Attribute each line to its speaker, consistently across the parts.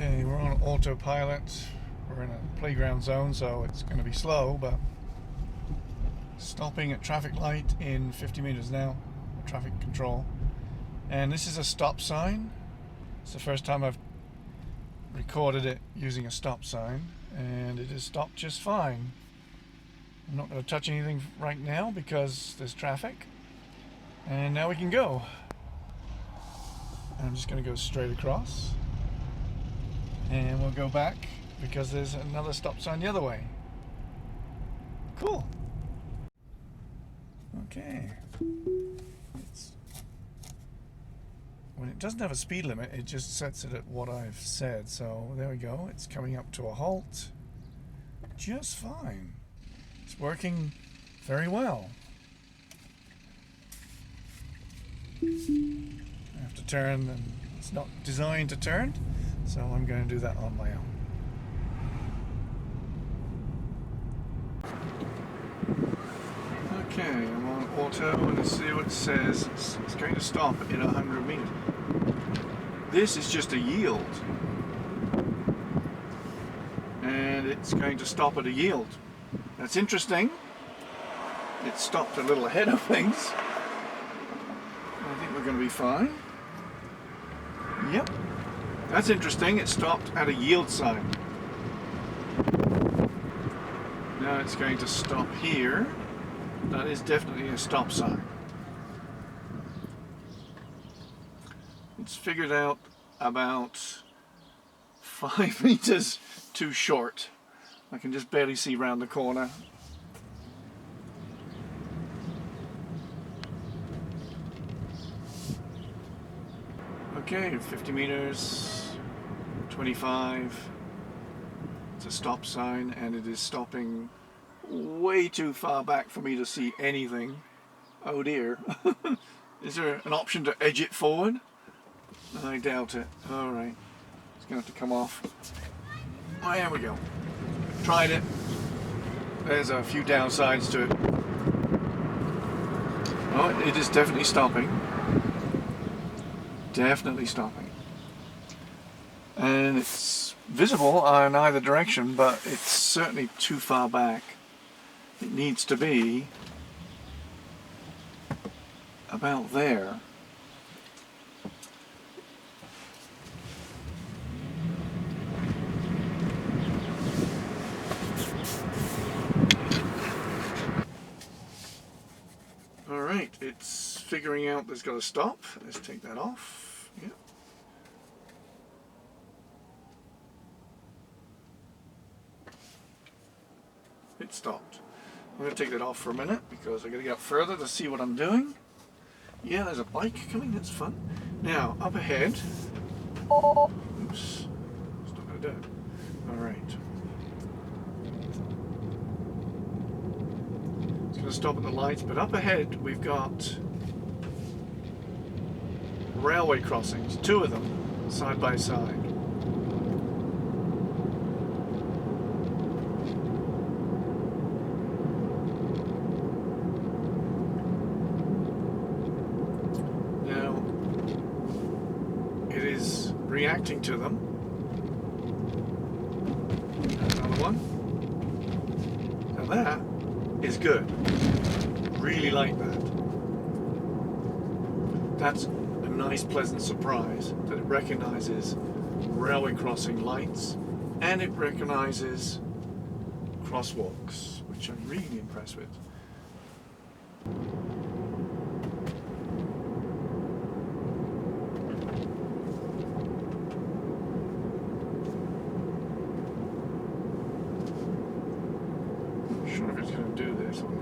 Speaker 1: Okay, we're on autopilot. We're in a playground zone, so it's going to be slow, but stopping at traffic light in 50 meters now, traffic control. And this is a stop sign. It's the first time I've recorded it using a stop sign, and it has stopped just fine. I'm not going to touch anything right now because there's traffic. And now we can go. I'm just going to go straight across. And we'll go back because there's another stop sign the other way. Cool. Okay. When it doesn't have a speed limit, it just sets it at what I've said. So there we go. It's coming up to a halt. Just fine. It's working very well. I have to turn, and it's not designed to turn, so I'm going to do that on my own. Okay, I'm on auto, and let's see what it says. It's going to stop in 100 meters. This is just a yield, and it's going to stop at a yield. That's interesting. It stopped a little ahead of things. I think we're going to be fine. Yep. That's interesting. It stopped at a yield sign. Now it's going to stop here. That is definitely a stop sign. It's figured out about 5 meters too short. I can just barely see round the corner. Okay, 50 meters, 25. It's a stop sign, and it is stopping way too far back for me to see anything. Oh dear. Is there an option to edge it forward? I doubt it. Alright. It's going to have to come off. Oh, here we go. Tried it. There's a few downsides to it. Oh, it is definitely stopping. Definitely stopping. And it's visible in either direction, but it's certainly too far back. It needs to be about there. Alright, it's figuring out there's got to stop. Let's take that off. Yep. It stopped. I'm going to take that off for a minute because I've got to get up further to see what I'm doing. Yeah, there's a bike coming, that's fun. Now, up ahead. Oops. It's not going to do it. Alright. It's going to stop at the lights, but up ahead we've got railway crossings, 2 of them, side by side. Now, it is reacting to them. Another one. Now that is good. Really like that. That's a nice, pleasant surprise that it recognizes railway crossing lights and it recognizes crosswalks, which I'm really impressed with. I'm not sure if it's going to do this or not.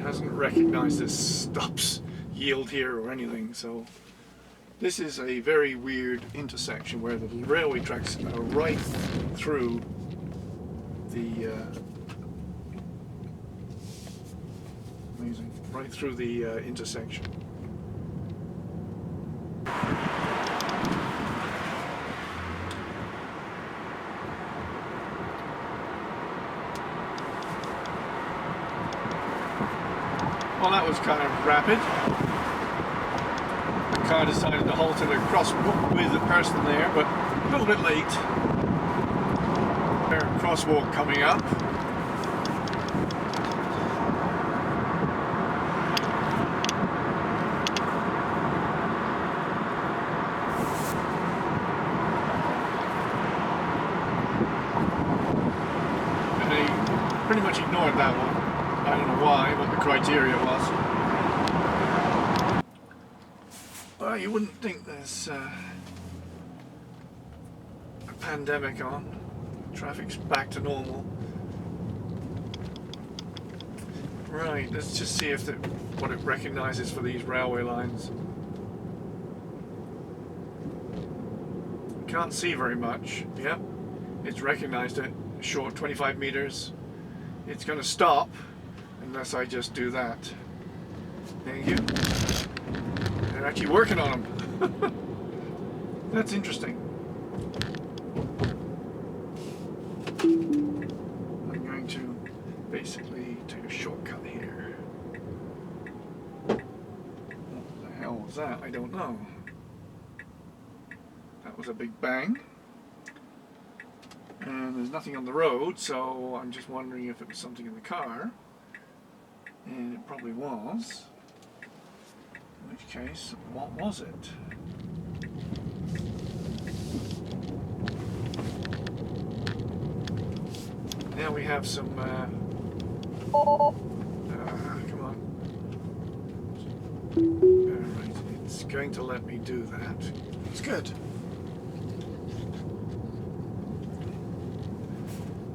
Speaker 1: Hasn't recognized this stops yield here or anything, so this is a very weird intersection where the railway tracks are right through the intersection. Well, that was kind of rapid. car decided to halt at a crosswalk with a person there, but a little bit late. There's a crosswalk coming up. And they pretty much ignored that one. I don't know why, what the criteria was. Well, you wouldn't think there's a pandemic on. Traffic's back to normal. Right, let's just see if what it recognises for these railway lines. Can't see very much. Yep, it's recognised it. Short 25 metres. It's going to stop unless I just do that. Thank you. They're actually working on them. That's interesting. I'm going to basically take a shortcut here. What the hell was that? I don't know. That was a big bang. And there's nothing on the road, so I'm just wondering if it was something in the car. And it probably was. In which case, what was it? Now we have some, come on. Alright, it's going to let me do that. It's good.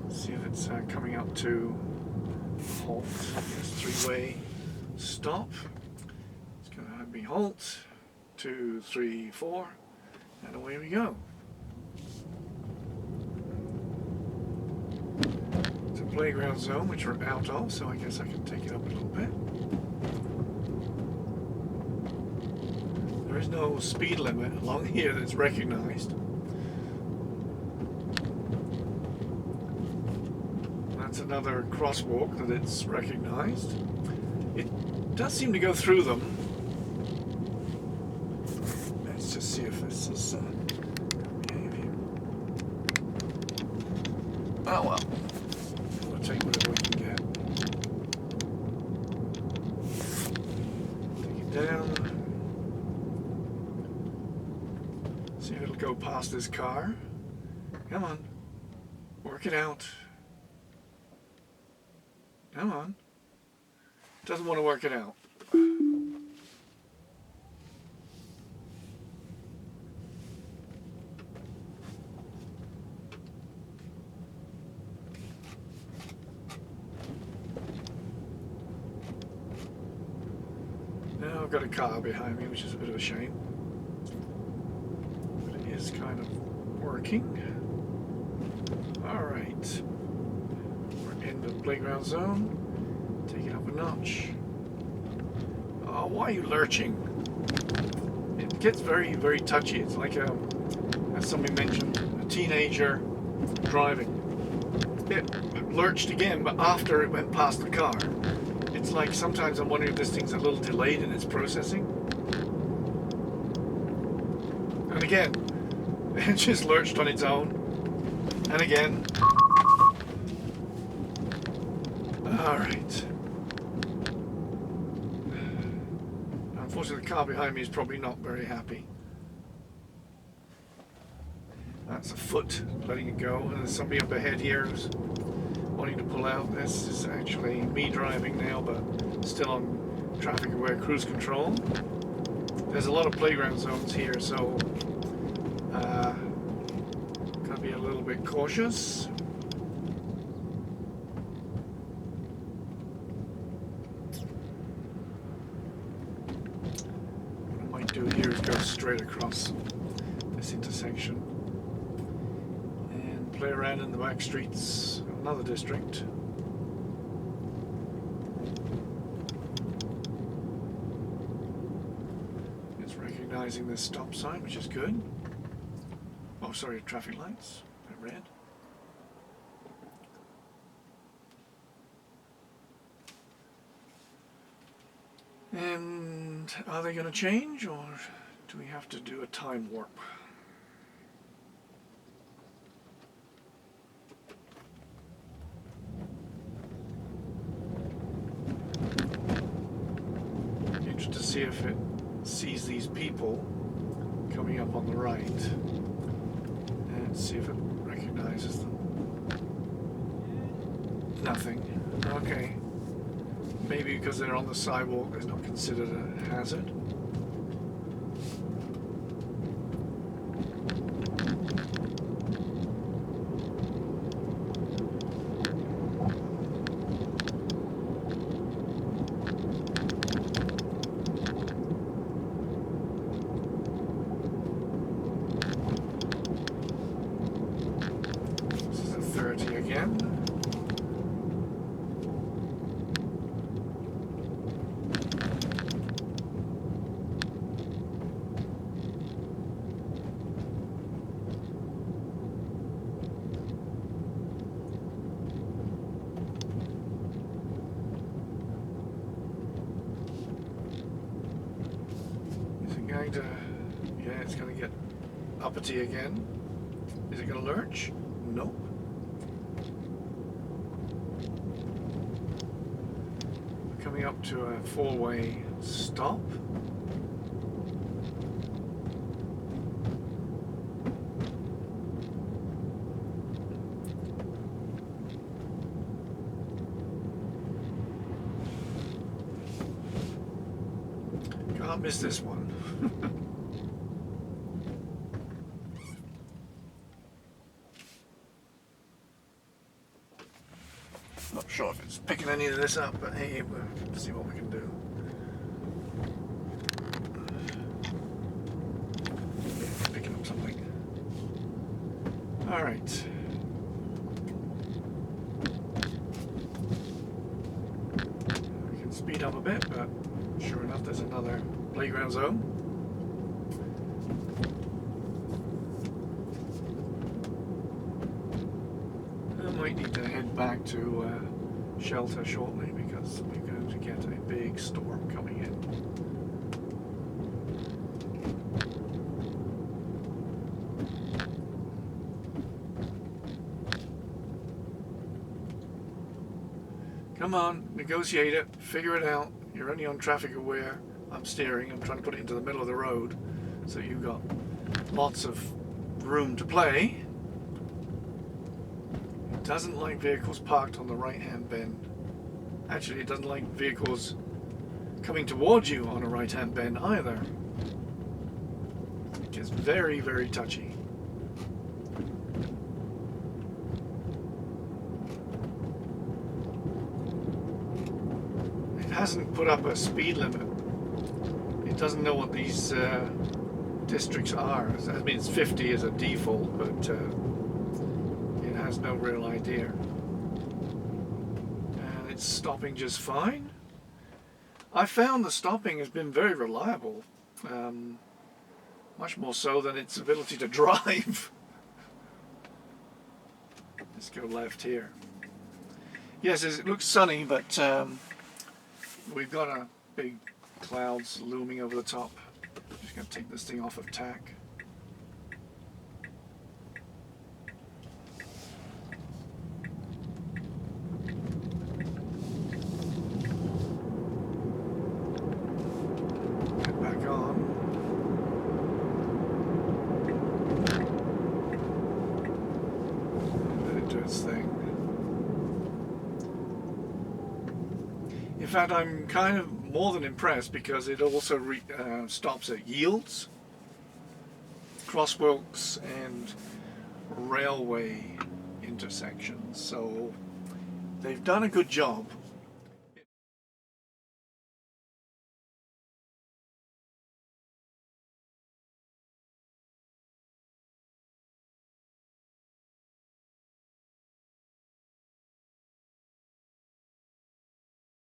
Speaker 1: See if it's coming up to halt. It's three-way stop. It's going to be halt. 2, 3, 4, and away we go. It's a playground zone which we're out of, so I guess I can take it up a little bit. There is no speed limit along here that's recognized. That's another crosswalk that it's recognized. It does seem to go through them. Let's just see if this is oh well. We'll take whatever we can get. Take it down. See if it'll go past this car. Come on. Work it out. Come on. Doesn't want to work it out. Now I've got a car behind me, which is a bit of a shame. But it is kind of working. Alright. We're in the playground zone. Take it up a notch. Oh, why are you lurching? It gets very, very touchy. It's like, as somebody mentioned, a teenager driving. It lurched again, but after it went past the car. It's like sometimes I'm wondering if this thing's a little delayed in its processing. And again, it just lurched on its own. And again. Alright. Unfortunately, the car behind me is probably not very happy. That's a foot letting it go, and there's somebody up ahead here who's wanting to pull out. This is actually me driving now, but still on traffic aware cruise control. There's a lot of playground zones here, so gotta be a little bit cautious. What I might do here is go straight across this intersection and play around in the back streets of another district. It's recognizing this stop sign, which is good. Oh, sorry, traffic lights. They're red. And are they going to change, or Do we have to do a time warp? Interested to see if it sees these people coming up on the right and see if it recognizes them. Nothing. Okay. Maybe because they're on the sidewalk, it's not considered a hazard. This is a 30 again. Yeah, it's going to get uppity again. Is it going to lurch? Nope. We're coming up to a four-way stop. Can't miss this one. Not sure if it's picking any of this up, but hey, we'll see what we can do. Yeah, it's picking up something. Alright. We can speed up a bit, but sure enough there's another playground zone. Might need to head back to shelter shortly because we're going to get a big storm coming in. Come on, negotiate it, figure it out. You're only on traffic aware. I'm steering, I'm trying to put it into the middle of the road so you've got lots of room to play. Doesn't like vehicles parked on the right hand bend. Actually, it doesn't like vehicles coming towards you on a right hand bend either. It gets very, very touchy. It hasn't put up a speed limit. It doesn't know what these districts are. I mean, it's 50 as a default, but has no real idea. And it's stopping just fine. I found the stopping has been very reliable, much more so than its ability to drive. Let's go left here. Yes, it looks sunny, but we've got a big clouds looming over the top. Just going to take this thing off of TACC. In fact, I'm kind of more than impressed because it also stops at yields, crosswalks and railway intersections. So they've done a good job